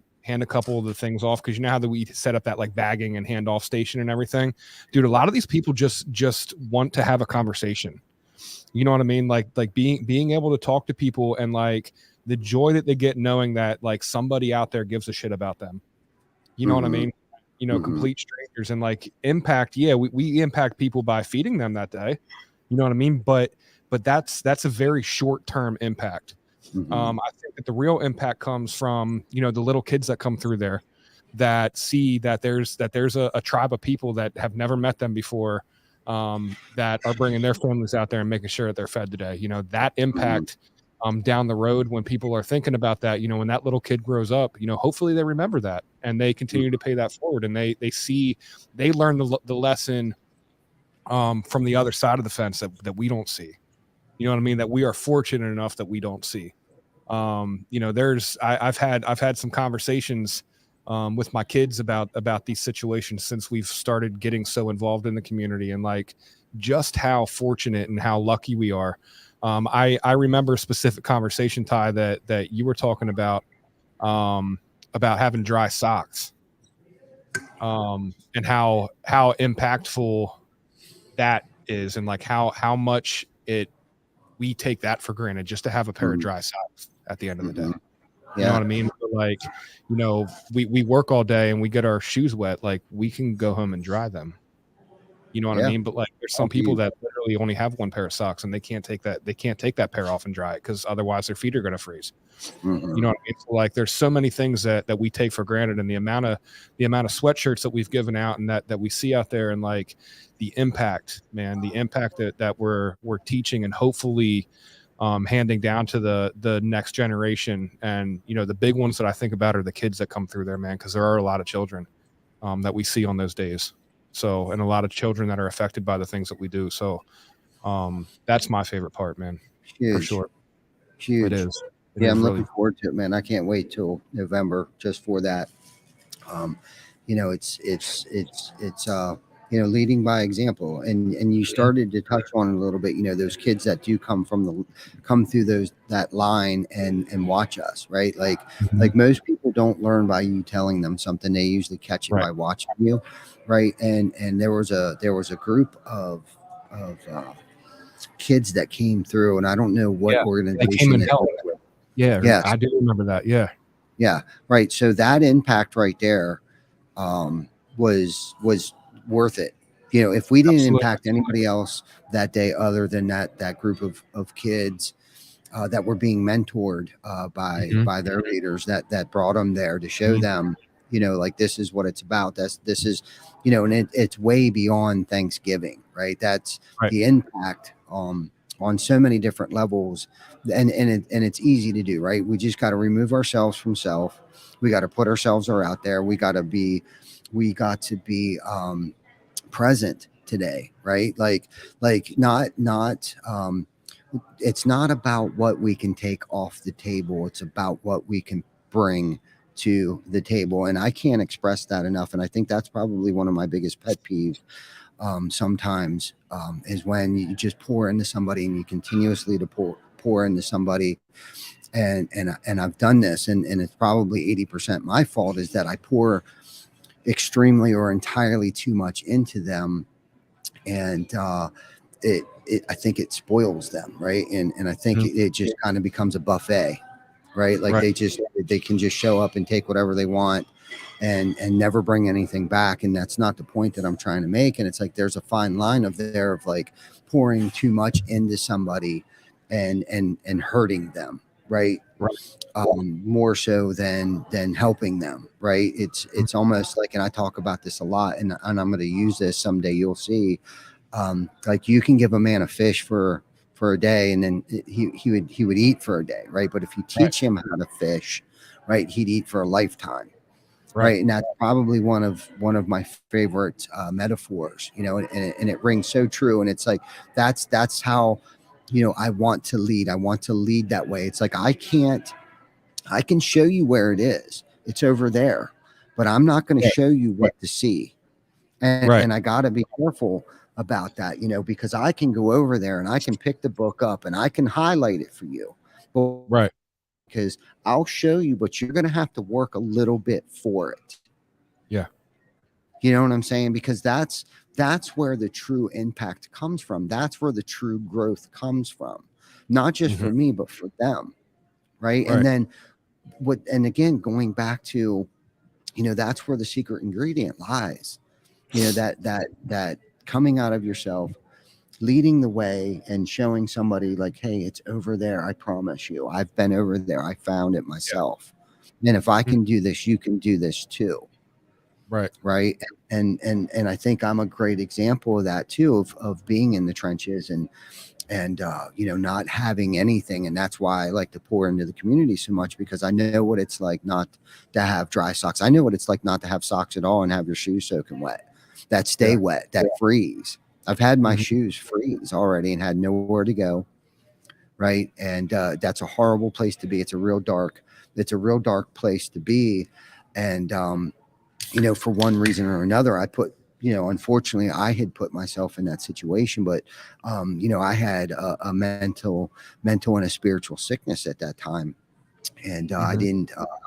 of the things off, because you know how we set up that like bagging and handoff station and everything. Dude, a lot of these people just want to have a conversation. You know what I mean? Like being able to talk to people, and like the joy that they get knowing that like somebody out there gives a shit about them. You know what I Mm-hmm. mean? Mm-hmm. Complete strangers, and like impact. Yeah, we impact people by feeding them that day. You know what I mean? But that's a very short term impact. Mm-hmm. I think that the real impact comes from the little kids that come through there, that see that there's a tribe of people that have never met them before, that are bringing their families out there and making sure that they're fed today. That impact down the road, when people are thinking about that, when that little kid grows up, hopefully they remember that and they continue to pay that forward, and they learn the lesson from the other side of the fence that we don't see. You know what I mean? That we are fortunate enough that we don't see. I've had some conversations with my kids about these situations since we've started getting so involved in the community, and like just how fortunate and how lucky we are. I remember a specific conversation, Ty, that you were talking about having dry socks, and how impactful that is, and like how much we take that for granted, just to have a pair of dry socks at the end of the day. Mm-hmm. You know Yeah. what I mean? But like, we work all day and we get our shoes wet. Like we can go home and dry them. You know what I Yeah. mean? But like, there's some Help people you. that literally only have one pair of socks and they can't take that pair off and dry it because otherwise their feet are going to freeze. Mhm. You know what I mean? So like, there's so many things that we take for granted, and the amount of sweatshirts that we've given out and that we see out there, and like the impact, man, the impact that we're teaching and hopefully handing down to the next generation. And you know, the big ones that I think about are the kids that come through there, man, because there are a lot of children that we see on those days. So, and a lot of children that are affected by the things that we do. So that's my favorite part, man, Huge. for sure. Huge. It is. It Yeah, is I'm really. looking forward to it, man. I can't wait till November just for that. You know, it's leading by example, and you started to touch on it a little bit. You know, those kids that do come through that line and watch us, right? Like most people don't learn by you telling them something; they usually catch it Right. by watching you, right? And there was a group of kids that came through, and I don't know what Yeah, they organization came and they helped. were with. Yeah, Yes. I do remember that. Yeah. Yeah, right. So that impact right there was worth it. You know, if we didn't Absolutely. impact anybody else that day other than that group of kids that were being mentored by their leaders that brought them there to show them, you know, like this is what it's about. This is, you know, and it's way beyond Thanksgiving, right? That's Right. the impact on so many different levels, and it's easy to do, right? We just got to remove ourselves from self. We got to put ourselves out there. We got to be present today, right? Like not it's not about what we can take off the table. It's about what we can bring to the table. And I can't express that enough. And I think that's probably one of my biggest pet peeves sometimes is when you just pour into somebody and you continuously to pour into somebody. And I've done this, and it's probably 80% my fault, is that I pour extremely or entirely too much into them, and I think it spoils them, right? And I think it just kind of becomes a buffet, right? Like Right. they can just show up and take whatever they want and never bring anything back, and that's not the point that I'm trying to make. And it's like there's a fine line of like pouring too much into somebody and hurting them, right? More so than helping them, right? It's almost like, and I talk about this a lot, and I'm going to use this someday. You'll see, like you can give a man a fish for a day, and then he would eat for a day, right? But if you teach him how to fish, right, he'd eat for a lifetime, right? And that's probably one of my favorite metaphors, you know, and it rings so true. And it's like that's how, you know, I want to lead. I want to lead that way. It's like I can show you where it is. It's over there, but I'm not going to show you what to see. And I got to be careful about that, you know, because I can go over there and I can pick the book up and I can highlight it for you. Right. Because I'll show you, but you're going to have to work a little bit for it. Yeah. You know what I'm saying? Because that's where the true impact comes from. That's where the true growth comes from. Not just for me, but for them. Right. And then and again, going back to, you know, that's where the secret ingredient lies. You know, that coming out of yourself, leading the way and showing somebody like, hey, it's over there. I promise you, I've been over there. I found it myself. And if I can do this, you can do this too. Right. Right. And I think I'm a great example of that too, of being in the trenches and you know, not having anything. And that's why I like to pour into the community so much, because I know what it's like not to have dry socks. I know what it's like not to have socks at all and have your shoes soaking wet, that stay wet, that freeze. I've had my shoes freeze already and had nowhere to go. Right. And that's a horrible place to be. It's a real dark place to be. And, you know, for one reason or another, unfortunately, I had put myself in that situation, but, you know, I had a mental and a spiritual sickness at that time. And I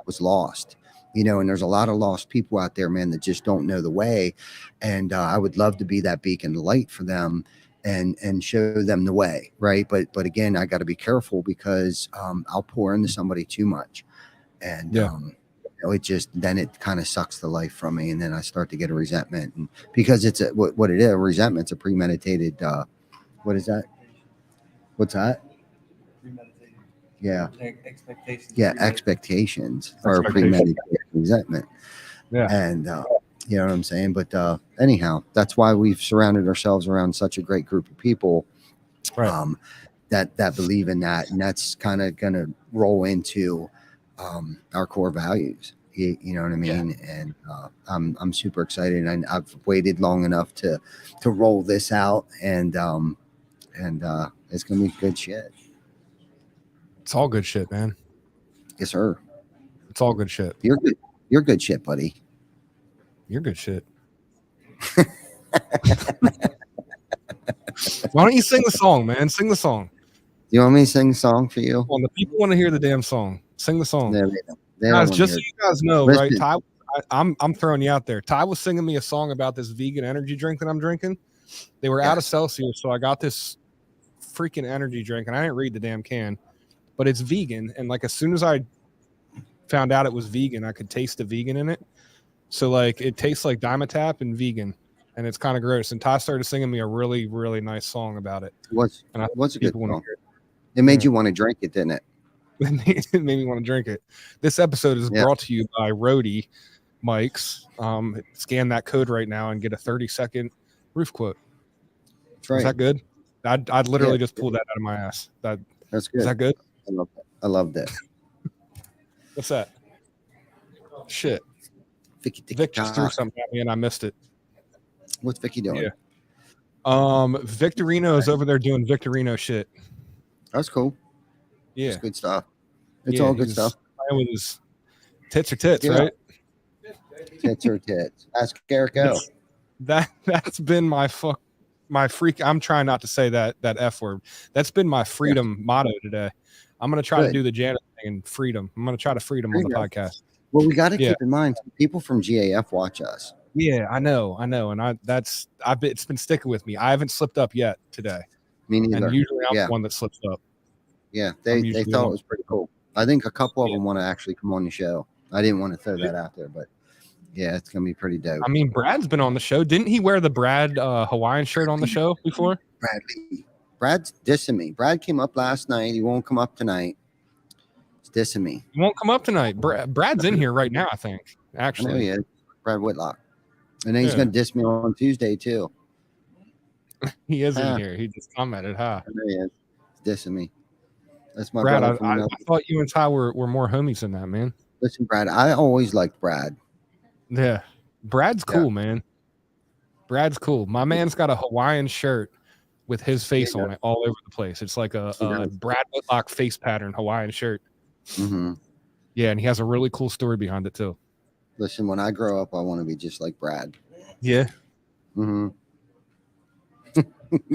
was lost, you know, and there's a lot of lost people out there, man, that just don't know the way. And I would love to be that beacon of light for them and show them the way. Right. But again, I got to be careful because I'll pour into somebody too much. And it just then it kind of sucks the life from me, and then I start to get a resentment, and because it's what it is, a resentment's a premeditated. What is that? What's that? Yeah, expectations are premeditated resentment, Yeah. and you know what I'm saying. But anyhow, that's why we've surrounded ourselves around such a great group of people. Right. That believe in that, and that's kind of going to roll into our core values. You know what I mean? Yeah. And I'm super excited, and I've waited long enough to roll this out, and it's gonna be good shit. It's all good shit, man. Yes, sir. It's all good shit. You're good. You're good shit, buddy. You're good shit. Why don't you sing the song, man? Sing the song. You want me to sing the song for you? Well, the people want to hear the damn song. Sing the song. They guys, just so you guys know, Listen. right? Ty, I'm throwing you out there. Ty was singing me a song about this vegan energy drink that I'm drinking. They were out of Celsius, so I got this freaking energy drink, and I didn't read the damn can, but it's vegan. And like as soon as I found out it was vegan, I could taste the vegan in it. So like it tastes like Dimetap and vegan, and it's kind of gross. And Ty started singing me a really, really nice song about it. What's a good song? It made you want to drink it, didn't it? It made me want to drink it. This episode is brought to you by Roadie Mics. Scan that code right now and get a 30-second roof quote. That's right. Is that good? I'd literally just pulled that out of my ass. That's good. Is that good? I loved it. What's that? Shit. Vic just threw something at me and I missed it. What's Vicky doing? Yeah. Victorino is over there doing Victorino shit. That's cool. Yeah. It's good stuff. It's all good stuff. Playing with his tits or tits, right? Tits or tits. Ask Jericho. That's been my freak. I'm trying not to say that F word. That's been my freedom motto today. I'm going to try to do the Janet thing and freedom. I'm going to try to freedom on the podcast. Well, we got to keep in mind, people from GAF watch us. Yeah, I know. And it's been sticking with me. I haven't slipped up yet today. Me neither. And usually I'm the one that slips up. Yeah, they thought it was pretty cool. I think a couple of them want to actually come on the show. I didn't want to throw that out there, but yeah, it's going to be pretty dope. I mean, Brad's been on the show. Didn't he wear the Brad Hawaiian shirt on the show before? Brad's dissing me. Brad came up last night. He won't come up tonight. He's dissing me. He won't come up tonight. Brad's in here right now, I think. Actually, I know he is. Brad Whitlock. And then he's going to diss me on Tuesday, too. He is in here. He just commented, huh? I know he is. He's dissing me. That's my Brad. brother. I thought you and Ty were more homies than that, man. Listen, Brad, I always liked Brad. Yeah. Brad's cool, man. Brad's cool. My man's got a Hawaiian shirt with his face on it all over the place. It's like a Brad Whitlock face pattern Hawaiian shirt. Mm-hmm. Yeah, and he has a really cool story behind it, too. Listen, when I grow up, I want to be just like Brad. Yeah. Mm-hmm.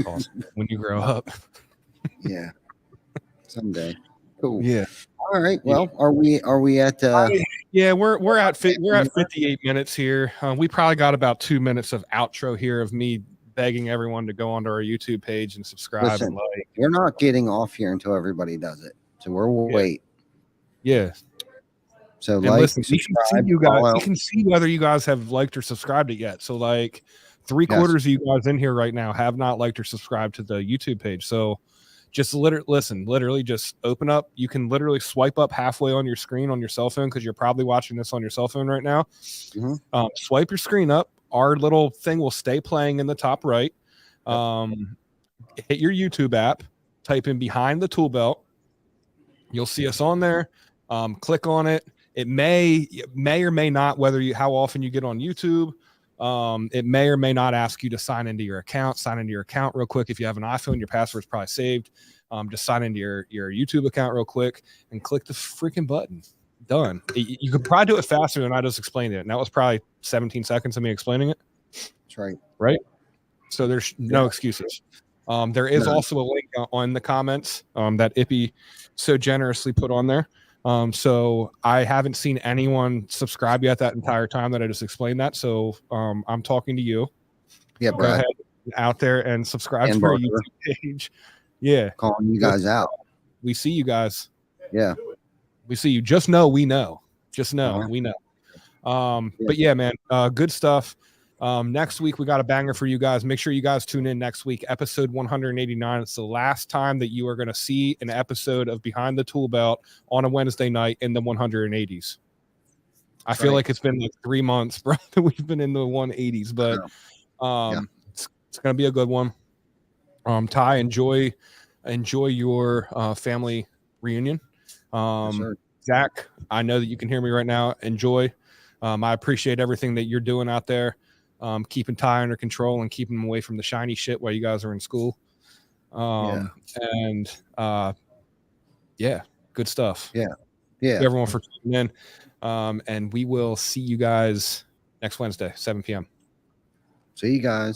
Awesome. When you grow up. Yeah. Someday. Cool. Yeah. All right. Well, are we at yeah, we're at 58 minutes here. We probably got about 2 minutes of outro here of me begging everyone to go onto our YouTube page and subscribe and like. We're not getting off here until everybody does it. So we'll wait. Yeah. So and listen, we can see whether you guys have liked or subscribed it yet. So like 3/4 of you guys in here right now have not liked or subscribed to the YouTube page. So just literally just open up. You can literally swipe up halfway on your screen on your cell phone because you're probably watching this on your cell phone right now. Mm-hmm. Swipe your screen up. Our little thing will stay playing in the top right. Hit your YouTube app. Type in Behind the ToolBelt. You'll see us on there. Click on it. It may or may not, how often you get on YouTube. It may or may not ask you to sign into your account. Sign into your account real quick. If you have an iPhone, your password's probably saved. Just sign into your YouTube account real quick and click the freaking button. Done. You could probably do it faster than I just explained it. And that was probably 17 seconds of me explaining it. That's right. Right? So there's no excuses. There is also a link on the comments that Ippy so generously put on there. So I haven't seen anyone subscribe yet that entire time that I just explained that. So I'm talking to you. Yeah, Go ahead out there and subscribe to our YouTube page. Yeah. Calling you guys out. We see you guys. Yeah. We see you. Just know we know. Just know, Uh-huh. we know. Yeah. But yeah, man, good stuff. Next week we got a banger for you guys. Make sure you guys tune in next week, episode 189. It's the last time that you are going to see an episode of Behind the Tool Belt on a Wednesday night in the 180s. I feel like it's been like 3 months, bro, that we've been in the 180s, but it's going to be a good one. Ty, enjoy your family reunion. Yes, sir. Zach, I know that you can hear me right now. Enjoy. I appreciate everything that you're doing out there, keeping Ty under control and keeping him away from the shiny shit while you guys are in school. And yeah, good stuff. Yeah. Thank you everyone for tuning in. And we will see you guys next Wednesday, 7 p.m. See you guys.